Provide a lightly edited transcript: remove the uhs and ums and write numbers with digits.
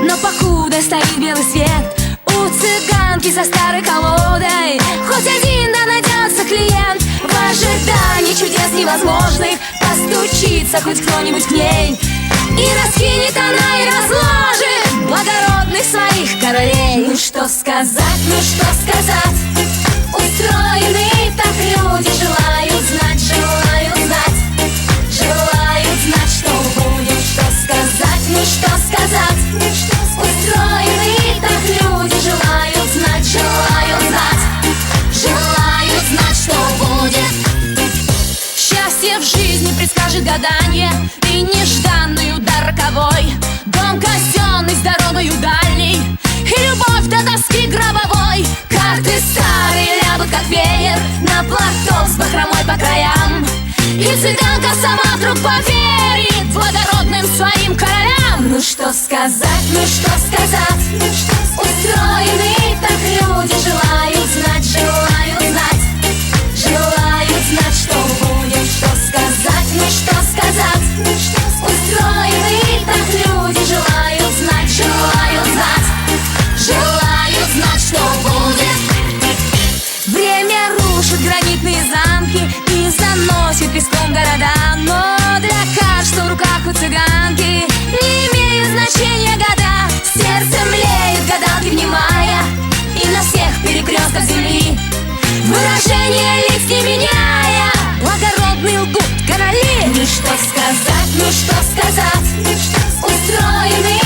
Но покуда стоит белый свет у цыганки за старой колодой, хоть один да найдется клиент. В ожидании чудес невозможных постучится хоть кто-нибудь к ней, и раскинет она и разложит благородных своих королей. Ну что сказать, ну что сказать, устроены так люди, желают знать, желают знать, желают знать, что будет. Что сказать, ну что сказать, устроены так люди, желают знать, желают знать, желают знать, что будет. Счастье в жизни предскажет гадание и нежданный удар роковой, дом казенный с дорогою дальней и любовь до доски гробовой. Карты старые лягут как веер на платок с бахромой по краям, и цыганка сама вдруг поверит благородным своим королям. Ну что сказать, ну что сказать, устроены так люди, желают знать, желают знать, желают знать, что будет. Что сказать, ну что сказать, устроены так люди, желают знать, желают знать, желают знать, что будет. Время рушит гранитные замки и заносит песком города, но для каждого в руках у цыганки не имеют значения года. Сердце млеет, гадалки внимая, и на всех перекрестках земли выражение лиц не меняя, благородные лгут короли. Ну что сказать, устроены